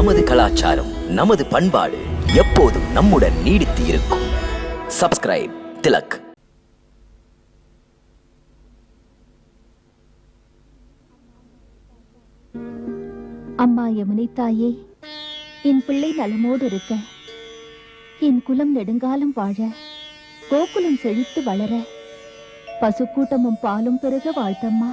நமது கலாச்சாரம், நமது பண்பாடு எப்போதும் நம்முடன் நீடித்து இருக்கும். சப்ஸ்கிரைப் திலக். அம்மா யமுனை தாயே, என் பிள்ளை நலமோடு இருக்க, என் குலம் நெடுங்காலம் வாழ, கோகுலம் செழித்து வளர, பசுக்கூட்டமும் பாலும் பெருக வாழ்த்தம்மா.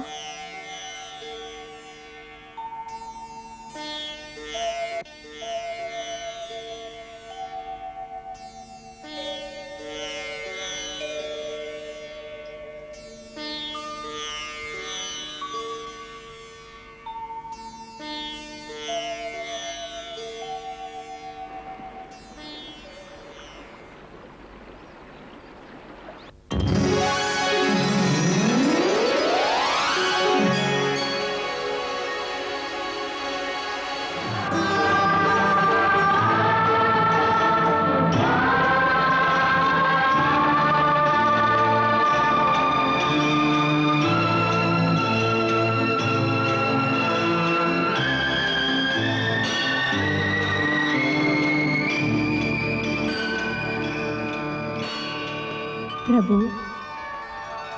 பிரபு,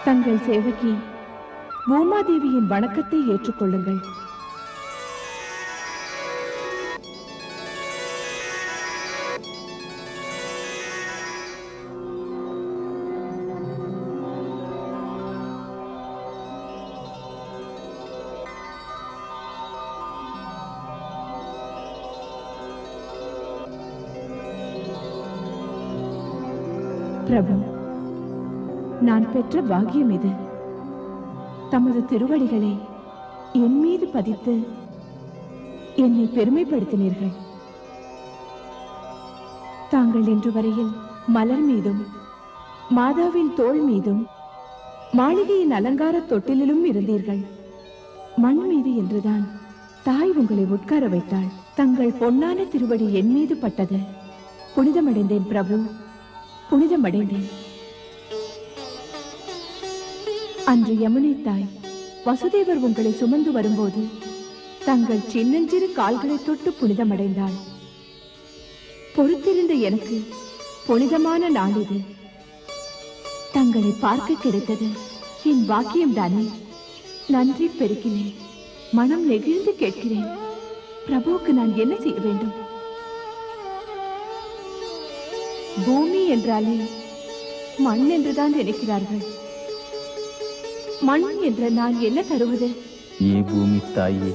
தங்கள் சேவகி பூமாதேவியின் வணக்கத்தை ஏற்றுக்கொள்ளுங்கள். பிரபு, நான் பெற்ற பாக்கியம் இது. தமது திருவடிகளை என் மீது பதித்து என்னை பெருமைப்படுத்தினீர்கள். தாங்கள் இன்று வரையில் மலர் மீதும் மாதாவின் தோள் மீதும் மாளிகையின் அலங்கார தொட்டிலும் இருந்தீர்கள். மண் மீது என்றுதான் தாய் உங்களை உட்கார வைத்தாள். தங்கள் பொன்னான திருவடி என் மீது பட்டது. புனிதமடைந்தேன் பிரபு, புனிதமடைந்தேன். அன்று யமுனை தாய் வசுதேவர் உங்களை சுமந்து வரும்போது தங்கள் சின்னஞ்சிறு கால்களை தொட்டு புனிதமடைந்தாள். பொறுத்திருந்த எனக்கு புனிதமான நாள் இது. தங்களை பார்க்க கிடைத்தது என் பாக்கியம்தானே. நன்றி பெருக்கினேன், மனம் நெகிழ்ந்து கேட்கிறேன். பிரபுவுக்கு நான் என்ன செய்ய வேண்டும்? பூமி என்றாலே மண் என்றுதான் நினைக்கிறார்கள். மண் என்ற நான் என்ன தருவது? ஏ பூமி தாயே,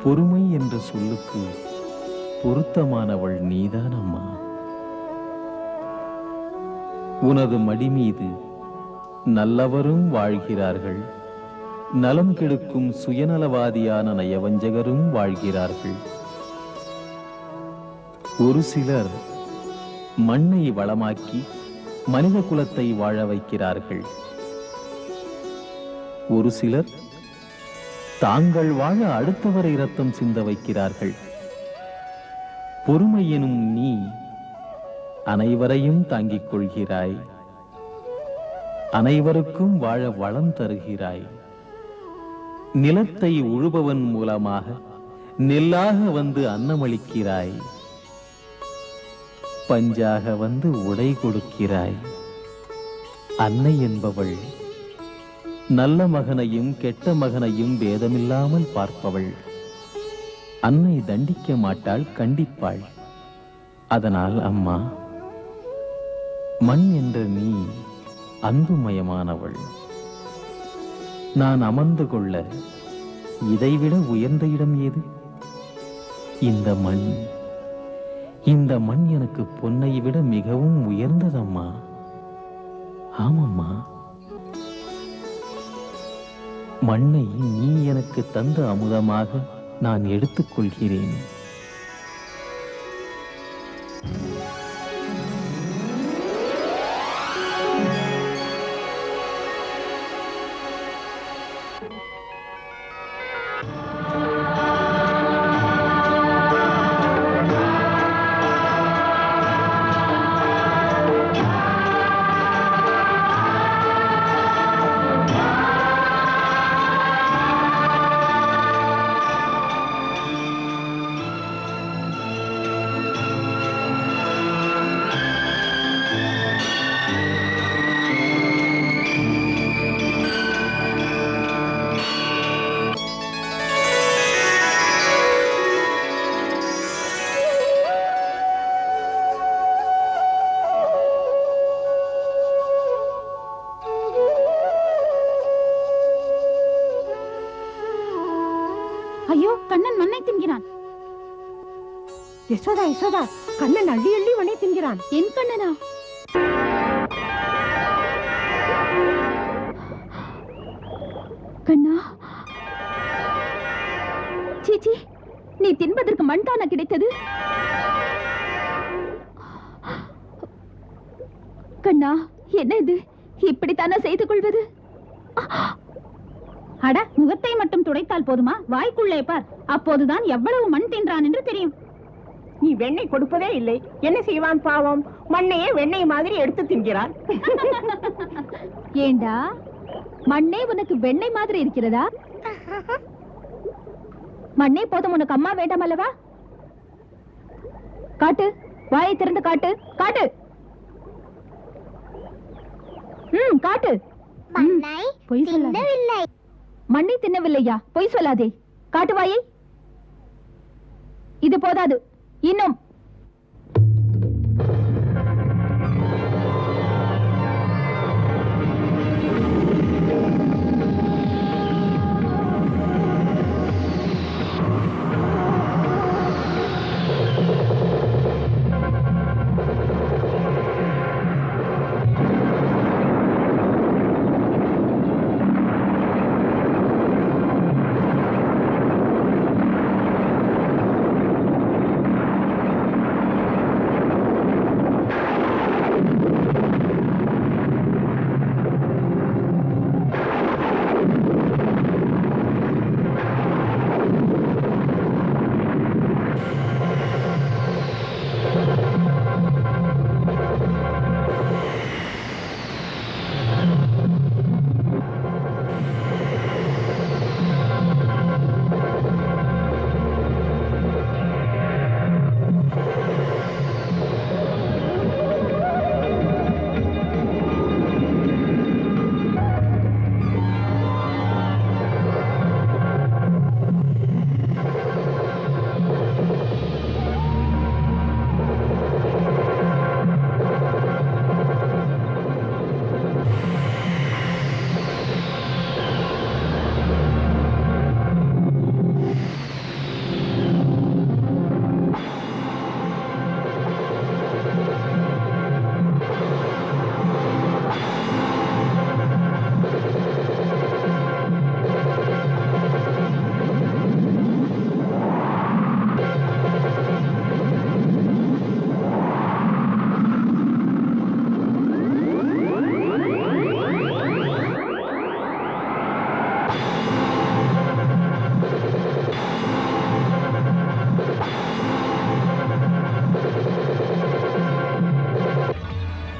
பொறுமை என்ற சொல்லுக்கு பொருத்தமானவள் நீதான் அம்மா. உனது மடி மீது நல்லவரும் வாழ்கிறார்கள், நலம் கெடுக்கும் சுயநலவாதியான நயவஞ்சகரும் வாழ்கிறார்கள். ஒரு சிலர் மண்ணை வளமாக்கி மனித குலத்தை வாழ வைக்கிறார்கள். ஒரு சிலர் தாங்கள் வாழ அடுத்தவரை இரத்தம் சிந்த வைக்கிறார்கள். பொறுமை எனும் நீ அனைவரையும் தாங்கிக் கொள்கிறாய், அனைவருக்கும் வாழ வளம் தருகிறாய். நிலத்தை உழுபவன் மூலமாக நெல்லாக வந்து அன்னமளிக்கிறாய், பஞ்சாக வந்து உடை கொடுக்கிறாய். அன்னை என்பவள் நல்ல மகனையும் கெட்ட மகனையும் பேதமில்லாமல் பார்ப்பவள். அன்னை தண்டிக்க மாட்டாள், கண்டிப்பாள். அதனால் அம்மா, மண் என்ற நீ அன்புமயமானவள். நான் அமர்ந்து கொள்ள இதைவிட உயர்ந்த இடம் ஏது? இந்த மண், இந்த மண் எனக்கு பொன்னை விட மிகவும் உயர்ந்ததம்மா. ஆமம்மா, மண்ணை நீ எனக்கு தந்த அமுதமாக நான் எடுத்துக்கொள்கிறேன். யசோதா யசோதா, கண்ணன் அள்ளி அள்ளி வனை தின்கிறான். என் கண்ணனா? கண்ணா, சீச்சி, நீ தின்பதற்கு மண் தானா கிடைத்தது? கண்ணா, என்ன இது? இப்படித்தானா செய்து கொள்வது? அட, முகத்தை மட்டும் துடைத்தால் போதுமா? வாய்க்குள்ளே பார், அப்போதுதான் எவ்வளவு மண் தின்றான் என்று தெரியும். நீ வெண்ணெய் கொடுப்பதே இல்லை, என்ன செய்வான் பாவம்? மண்ணையே வெண்ணெய் மாதிரி எடுத்து தின்கிறான். ஏண்டா, மண்ணே உனக்கு வெண்ணெய் மாதிரி இருக்கிறதா? மண்ணே போதும், உனக்கு அம்மா வேண்டாம் அல்லவா? காட்டு, வாயை திறந்து காட்டு, காட்டு. காட்டு. பொய் சொல்லாதே. மண்ணை தின்னவில்லையா? பொய் சொல்லாதே. காட்டு வாயை. இது போதாது, இன்னும்.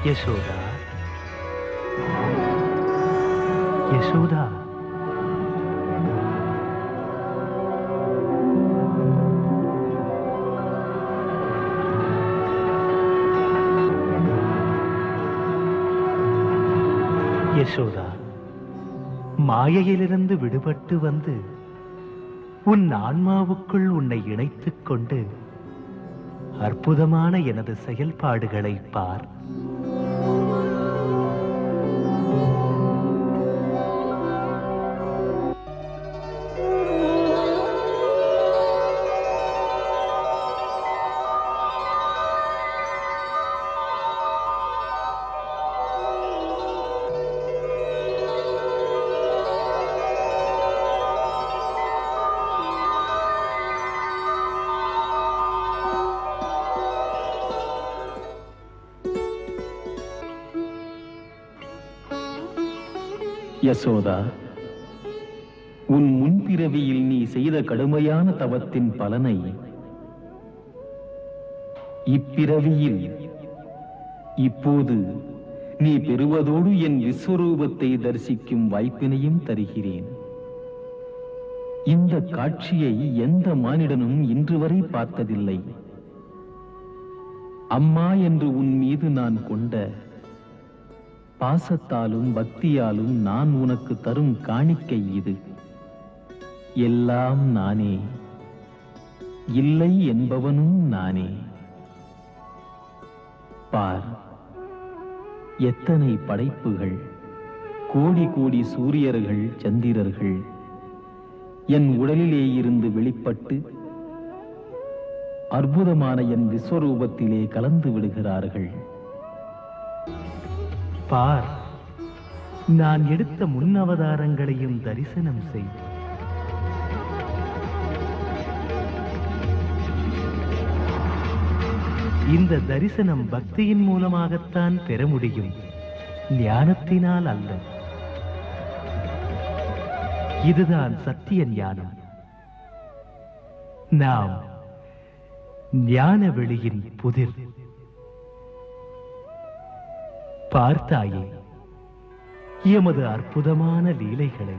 யசோதா, யசோதா, யசோதா, மாயையிலிருந்து விடுபட்டு வந்து உன் ஆன்மாவுக்குள் உன்னை இணைத்துக் கொண்டு அற்புதமான எனது செயல்பாடுகளை பார். யசோதா, உன் முன்பிறவியில் நீ செய்த கடுமையான தவத்தின் பலனை இப்பிறவியில் இப்போது நீ பெறுவதோடு என் விஸ்வரூபத்தை தரிசிக்கும் வாய்ப்பினையும் தருகிறேன். இந்த காட்சியை எந்த மானிடனும் இன்று வரை பார்த்ததில்லை. அம்மா என்று உன் மீது நான் கொண்ட பாசத்தாலும் பக்தியாலும் நான் உனக்கு தரும் காணிக்கை இது. எல்லாம் நானே, இல்லை என்பவனும் நானே. பார், எத்தனை படைப்புகள், கோடி கோடி சூரியர்கள் சந்திரர்கள் என் உடலிலே இருந்து வெளிப்பட்டு அற்புதமான என் விஸ்வரூபத்திலே கலந்து விடுகிறார்கள். பார், நான் எடுத்த முன் அவதாரங்களையும் தரிசனம் செய். இந்த தரிசனம் பக்தியின் மூலமாகத்தான் பெற முடியும், ஞானத்தினால் அல்ல. இதுதான் சத்திய ஞானம். நாம் ஞான வெளியின் புதிர். பார்த்தாயே எமது அற்புதமான லீலைகளை.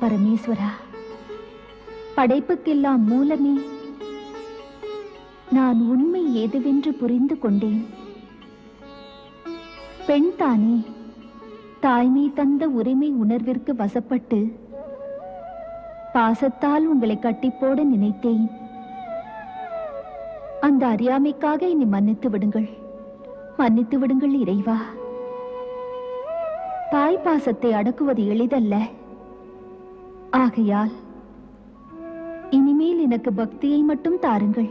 பரமேஸ்வரா, படைப்புக்கெல்லாம் மூலமே நான் உண்மை ஏதுவென்று புரிந்து கொண்டேன். பெண் தானே தாய்மை தந்த உரிமை உணர்விற்கு வசப்பட்டு பாசத்தால் உங்களை கட்டிப்போட நினைத்தேன். அந்த அறியாமைக்காக என்னை மன்னித்து விடுங்கள், மன்னித்து விடுங்கள் இறைவா. தாய் பாசத்தை அடக்குவது எளிதல்ல. ஆகையால் இனிமேல் எனக்கு பக்தியை மட்டும் தாருங்கள்.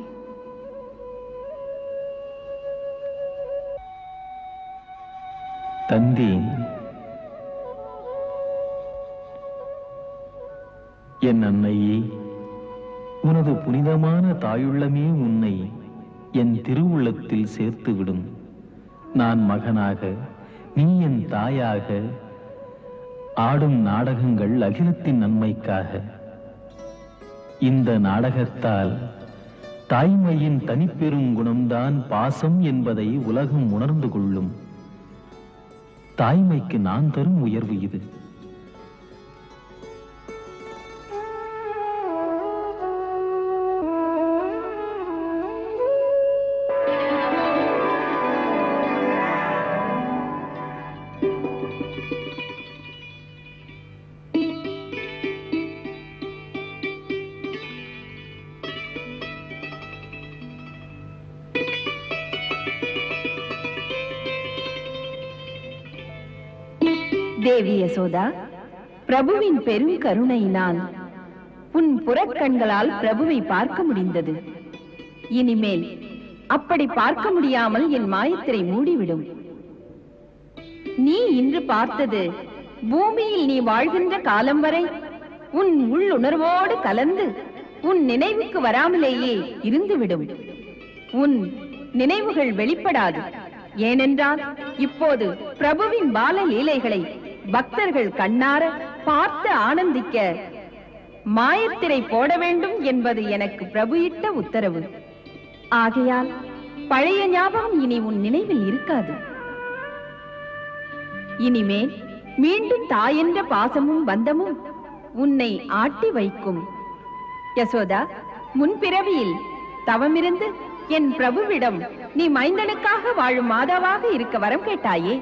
தந்தேன். என் அன்னையே, உனது புனிதமான தாயுள்ளமே உன்னை என் திருவுள்ளத்தில் சேர்த்துவிடும். நான் மகனாக, நீ என் தாயாக, ஆடும் நாடகங்கள் அகிலத்தின் நன்மைக்காக. இந்த நாடகத்தால் தாய்மையின் தனிப்பெரும் குணம்தான் பாசம் என்பதை உலகம் உணர்ந்து கொள்ளும். தாய்மைக்கு நான் தரும் உயர்வு இது. தேவி யசோதா, பிரபுவின் பெரும் கருணையினால் உன் புறக்கண்களால் பிரபுவை பார்க்க முடிந்தது. இனிமேல் அப்படி பார்க்க முடியாமல் என் மாயத்திரை மூடிவிடும். நீ இன்று பார்த்தது பூமியில் நீ வாழ்கின்ற காலம் வரை உன் உள்ளுணர்வோடு கலந்து உன் நினைவுக்கு வராமலேயே இருந்துவிடும். உன் நினைவுகள் வெளிப்படாது. ஏனென்றால் இப்போது பிரபுவின் பால லீலைகளை பக்தர்கள் கண்ணார பார்த்து ஆனந்திக்க மாயத்திரை போட வேண்டும் என்பது எனக்கு பிரபு இட்ட உத்தரவு. ஆகையால் பழைய ஞாபகம் இனி உன் நினைவில் இருக்காது. இனிமேல் மீண்டும் தாயென்ற பாசமும் பந்தமும் உன்னை ஆட்டி வைக்கும். யசோதா, முன்பிறவியில் தவமிருந்து என் பிரபுவிடம் நீ மைந்தனுக்காக வாழும் மாதாவாக இருக்க வரம் கேட்டாயே.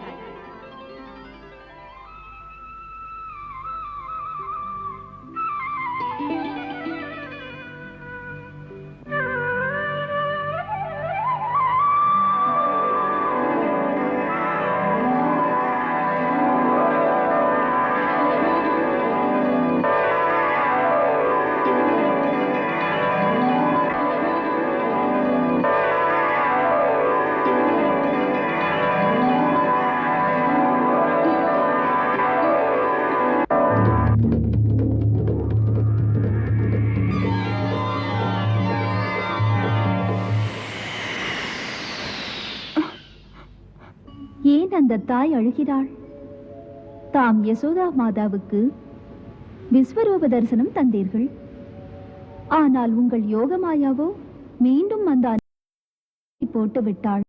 ஏன் அந்த தாய் அழுகிறாள்? தாம் யசோதா மாதாவுக்கு விஸ்வரூப தரிசனம் தந்தீர்கள். ஆனால் உங்கள் யோகமாயாவோ மீண்டும் அந்த போட்டு விட்டாள்.